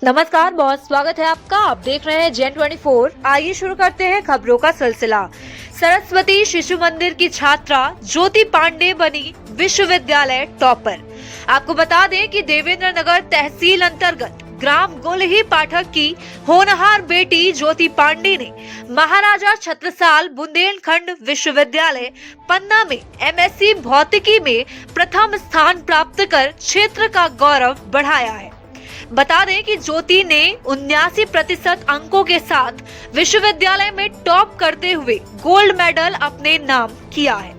नमस्कार, बहुत स्वागत है आपका। आप देख रहे हैं जेन 24। आइए शुरू करते हैं खबरों का सिलसिला। सरस्वती शिशु मंदिर की छात्रा ज्योति पांडे बनी विश्वविद्यालय टॉपर। आपको बता दें कि देवेंद्र नगर तहसील अंतर्गत ग्राम गोलही पाठक की होनहार बेटी ज्योति पांडे ने महाराजा छत्रसाल बुंदेलखंड विश्वविद्यालय पन्ना में एमएससी भौतिकी में प्रथम स्थान प्राप्त कर क्षेत्र का गौरव बढ़ाया है। बता दें कि ज्योति ने 79% अंकों के साथ विश्वविद्यालय में टॉप करते हुए गोल्ड मेडल अपने नाम किया है।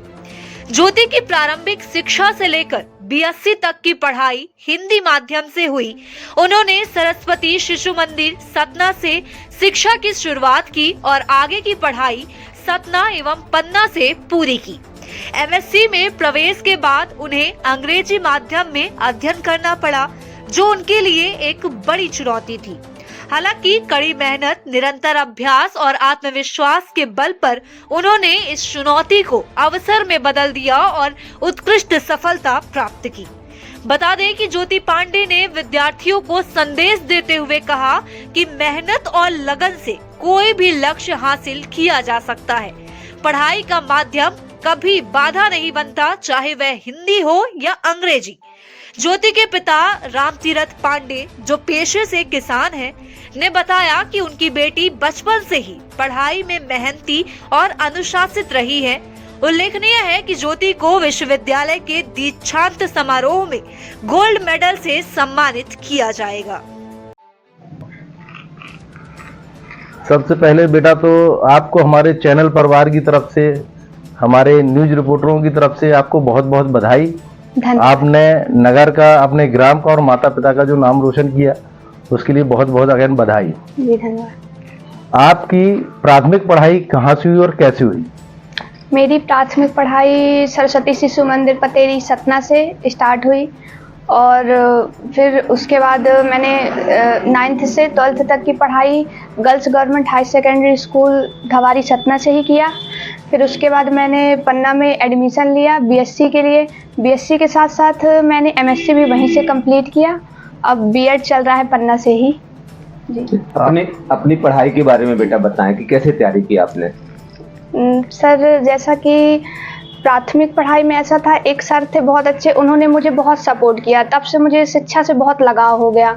ज्योति की प्रारंभिक शिक्षा से लेकर बीएससी तक की पढ़ाई हिंदी माध्यम से हुई। उन्होंने सरस्वती शिशु मंदिर सतना से शिक्षा की शुरुआत की और आगे की पढ़ाई सतना एवं पन्ना से पूरी की। एमएससी में प्रवेश के बाद उन्हें अंग्रेजी माध्यम में अध्ययन करना पड़ा, जो उनके लिए एक बड़ी चुनौती थी। हालांकि कड़ी मेहनत, निरंतर अभ्यास और आत्मविश्वास के बल पर उन्होंने इस चुनौती को अवसर में बदल दिया और उत्कृष्ट सफलता प्राप्त की। बता दें कि ज्योति पांडे ने विद्यार्थियों को संदेश देते हुए कहा कि मेहनत और लगन से कोई भी लक्ष्य हासिल किया जा सकता है। पढ़ाई का माध्यम कभी बाधा नहीं बनता, चाहे वह हिंदी हो या अंग्रेजी। ज्योति के पिता रामतीरथ पांडे, जो पेशे से किसान हैं, ने बताया कि उनकी बेटी बचपन से ही पढ़ाई में मेहनती और अनुशासित रही है। उल्लेखनीय है कि ज्योति को विश्वविद्यालय के दीक्षांत समारोह में गोल्ड मेडल से सम्मानित किया जाएगा। सबसे पहले बेटा तो आपको हमारे चैनल परिवार की तरफ से, हमारे न्यूज रिपोर्टरों की तरफ से आपको बहुत बहुत बधाई। आपने नगर का, अपने ग्राम का और माता पिता का जो नाम रोशन किया, उसके लिए बहुत बहुत अगेन बधाई। जी धन्यवाद। आपकी प्राथमिक पढ़ाई कहाँ से हुई और कैसे हुई? मेरी प्राथमिक पढ़ाई सरस्वती शिशु मंदिर पतेरी सतना से स्टार्ट हुई और फिर उसके बाद मैंने 9th से 12th तक की पढ़ाई girls government high secondary school Dhawari Satna से ही किया। फिर उसके बाद मैंने पन्ना में एडमिशन लिया बीएससी के लिए। बीएससी के साथ साथ मैंने एमएससी भी वहीं से कंप्लीट किया। अब बीएड चल रहा है पन्ना से ही। जी। अपनी पढ़ाई के बारे में बेटा बताएं कि कैसे तैयारी की आपने? सर, जैसा कि प्राथमिक पढ़ाई में ऐसा था, एक सर थे बहुत अच्छे, उन्होंने मुझे बहुत सपोर्ट किया, तब से मुझे शिक्षा से बहुत लगाव हो गया।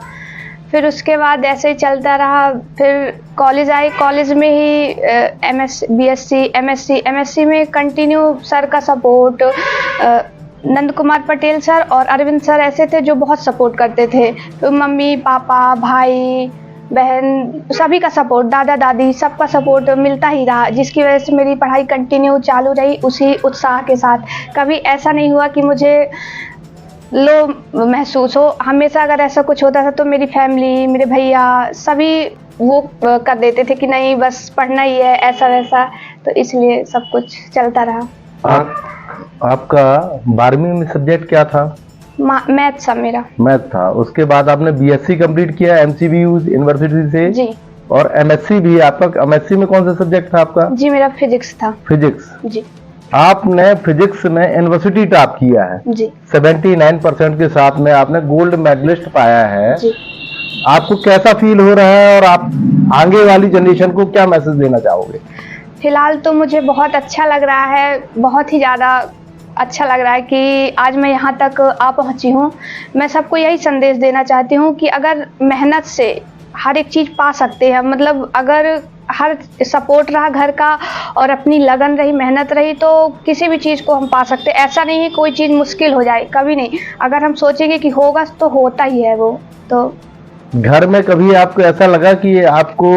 फिर उसके बाद ऐसे ही चलता रहा। फिर कॉलेज आई, कॉलेज में ही एमएससी में कंटिन्यू सर का सपोर्ट, नंद कुमार पटेल सर और अरविंद सर ऐसे थे जो बहुत सपोर्ट करते थे। तो मम्मी पापा भाई बहन सभी का सपोर्ट, दादा दादी सबका सपोर्ट मिलता ही रहा, जिसकी वजह से मेरी पढ़ाई कंटिन्यू चालू रही उसी उत्साह के साथ। कभी ऐसा नहीं हुआ कि मुझे लो महसूस हो। हमेशा अगर ऐसा कुछ होता था तो मेरी फैमिली, मेरे भैया सभी वो कर देते थे कि नहीं बस पढ़ना ही है, ऐसा वैसा, तो इसलिए सब कुछ चलता रहा। आपका 12वीं में सब्जेक्ट क्या था? मैथ था मेरा। मैथ था। उसके बाद आपने बीएससी कंप्लीट किया एमसीबीयू यूनिवर्सिटी से। जी। और एमएससी भी आपका। एमएससी में कौन सा सब्जेक्ट था आपका? जी, मेरा फिजिक्स था। फिजिक्स। जी। आपने फिजिक्स में यूनिवर्सिटी टॉप किया है। जी। 79% के साथ में आपने गोल्ड मेडलिस्ट पाया है। जी। आपको कैसा फील हो रहा है और आप आगे वाली जनरेशन को क्या मैसेज देना चाहोगे? फिलहाल तो मुझे बहुत अच्छा लग रहा है, बहुत ही ज़्यादा अच्छा लग रहा है कि आज मैं यहाँ तक आ पहुँची हूँ। मैं सबको यही संदेश देना चाहती हूँ कि अगर मेहनत से हर एक चीज़ पा सकते हैं, मतलब अगर हर सपोर्ट रहा घर का और अपनी लगन रही, मेहनत रही, तो किसी भी चीज़ को हम पा सकते हैं। ऐसा नहीं है कोई चीज़ मुश्किल हो जाए, कभी नहीं। अगर हम सोचेंगे कि होगा तो होता ही है वो। तो घर में कभी आपको ऐसा लगा कि आपको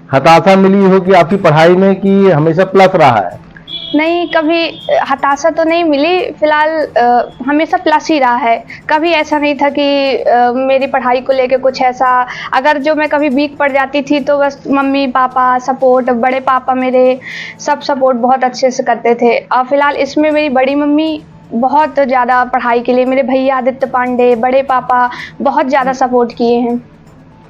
हताशा मिली हो कि आपकी पढ़ाई में, कि हमेशा प्लस रहा है? नहीं, कभी हताशा तो नहीं मिली। फिलहाल हमेशा प्लस ही रहा है। कभी ऐसा नहीं था कि मेरी पढ़ाई को लेके कुछ ऐसा, अगर जो मैं कभी वीक पड़ जाती थी तो बस मम्मी पापा सपोर्ट, बड़े पापा मेरे सब सपोर्ट बहुत अच्छे से करते थे। और फिलहाल इसमें मेरी बड़ी मम्मी बहुत ज़्यादा पढ़ाई के लिए, मेरे भैया आदित्य पांडे, बड़े पापा बहुत ज़्यादा सपोर्ट किए हैं।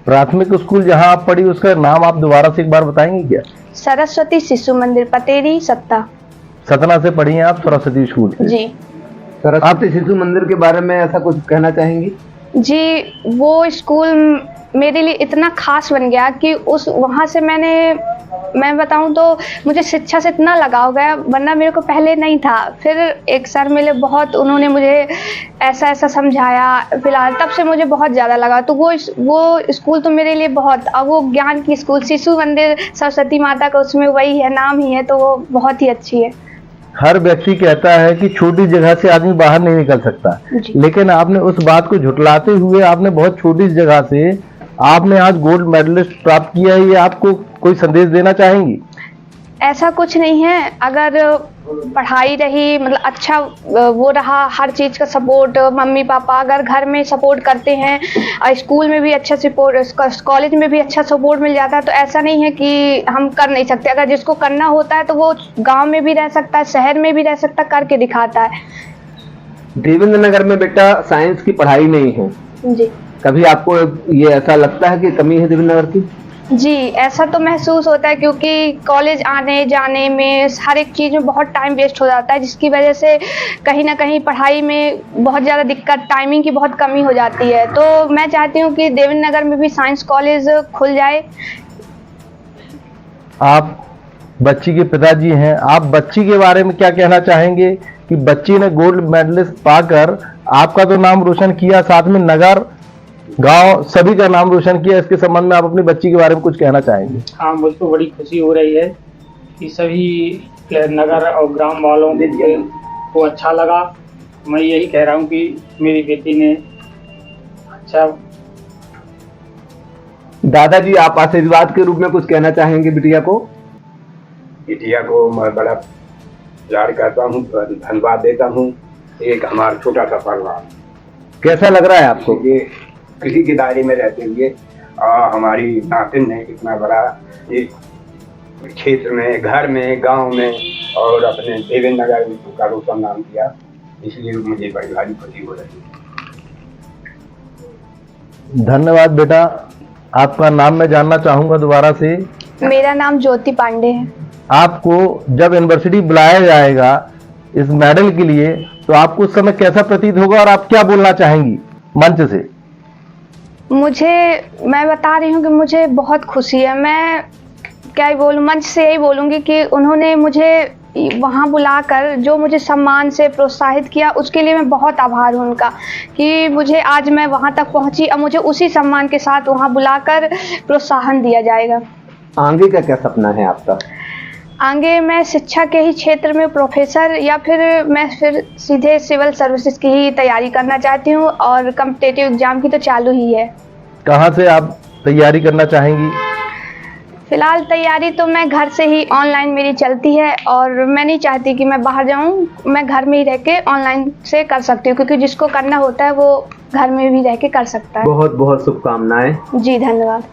प्राथमिक स्कूल जहाँ आप पढ़ी उसका नाम आप दोबारा से एक बार बताएंगे क्या? सरस्वती शिशु मंदिर पतेरी सतना से पढ़ी हैं आप सरस्वती स्कूल से? जी। सरस्वती शिशु मंदिर के बारे में ऐसा कुछ कहना चाहेंगी? जी, वो स्कूल मेरे लिए इतना खास बन गया कि उस वहाँ से मैं बताऊँ तो मुझे शिक्षा से इतना लगाव गया, वरना मेरे को पहले नहीं था। फिर एक सर मिले, बहुत उन्होंने मुझे ऐसा ऐसा समझाया, फिलहाल तब से मुझे बहुत ज़्यादा लगा। तो वो स्कूल तो मेरे लिए बहुत, अब वो ज्ञान की स्कूल शिशु मंदिर सरस्वती माता का उसमें वही है, नाम ही है, तो वो बहुत ही अच्छी है। हर व्यक्ति कहता है कि छोटी जगह से आदमी बाहर नहीं निकल सकता, लेकिन आपने उस बात को झुठलाते हुए आपने बहुत छोटी जगह से आपने आज गोल्ड मेडलिस्ट प्राप्त किया है। ये आपको कोई संदेश देना चाहेंगी? ऐसा कुछ नहीं है, अगर पढ़ाई रही, मतलब अच्छा वो रहा, हर चीज़ का सपोर्ट, मम्मी पापा अगर घर में सपोर्ट करते हैं और स्कूल में भी अच्छा सपोर्ट, कॉलेज में भी अच्छा सपोर्ट मिल जाता है, तो ऐसा नहीं है कि हम कर नहीं सकते। अगर जिसको करना होता है तो वो गांव में भी रह सकता है, शहर में भी रह सकता है, करके दिखाता है। देवेंद्र नगर में बेटा साइंस की पढ़ाई नहीं है जी। कभी आपको ये ऐसा लगता है कि कमी है देवेंद्र नगर की? जी, ऐसा तो महसूस होता है, क्योंकि कॉलेज आने जाने में हर एक चीज़ में बहुत टाइम वेस्ट हो जाता है, जिसकी वजह से कहीं ना कहीं पढ़ाई में बहुत ज़्यादा दिक्कत, टाइमिंग की बहुत कमी हो जाती है। तो मैं चाहती हूँ कि देवेंद्र नगर में भी साइंस कॉलेज खुल जाए। आप बच्ची के पिताजी हैं, आप बच्ची के बारे में क्या कहना चाहेंगे कि बच्ची ने गोल्ड मेडलिस्ट पाकर आपका तो नाम रोशन किया, साथ में नगर गांव सभी का नाम रोशन किया, इसके संबंध में आप अपनी बच्ची के बारे में कुछ कहना चाहेंगे? हाँ, मुझको बड़ी खुशी हो रही है कि सभी नगर और ग्राम वालों को अच्छा लगा। मैं यही कह रहा हूँ कि मेरी बेटी ने अच्छा। दादाजी, आप आशीर्वाद के रूप में कुछ कहना चाहेंगे बिटिया को? बिटिया को मैं बड़ा प्यार करता हूँ, धन्यवाद देता हूँ। एक हमारा छोटा सा परिवार, कैसा लग रहा है आपको? ये किसी के दायरे में रहते हुए हमारी नातिन ने इतना बड़ा एक क्षेत्र में, घर में, गांव में और अपने देवेंद्र नगर में का रोशन नाम किया, इसलिए मुझे बड़ी भारी खुशी हो रही है। धन्यवाद बेटा। आपका नाम मैं जानना चाहूंगा दोबारा से। मेरा नाम ज्योति पांडे है। आपको जब यूनिवर्सिटी बुलाया जाएगा इस मेडल के लिए, तो आपको उस समय कैसा प्रतीत होगा और आप क्या बोलना चाहेंगी मंच से? मैं बता रही हूँ कि मुझे बहुत खुशी है। मैं क्या ही बोलूँ, मंच से यही बोलूँगी कि उन्होंने मुझे वहाँ बुलाकर जो मुझे सम्मान से प्रोत्साहित किया, उसके लिए मैं बहुत आभार हूँ उनका, कि मुझे आज मैं वहाँ तक पहुँची और मुझे उसी सम्मान के साथ वहाँ बुलाकर प्रोत्साहन दिया जाएगा। आगे का क्या सपना है आपका? आगे मैं शिक्षा के ही क्षेत्र में प्रोफेसर, या फिर सीधे सिविल सर्विसेज की ही तैयारी करना चाहती हूँ, और कॉम्पिटिटिव एग्जाम की तो चालू ही है। कहाँ से आप तैयारी करना चाहेंगी? फिलहाल तैयारी तो मैं घर से ही, ऑनलाइन मेरी चलती है, और मैं नहीं चाहती कि मैं बाहर जाऊँ, मैं घर में ही रह के ऑनलाइन से कर सकती हूँ, क्योंकि जिसको करना होता है वो घर में भी रह के कर सकता है। बहुत बहुत शुभकामनाएं। जी, धन्यवाद।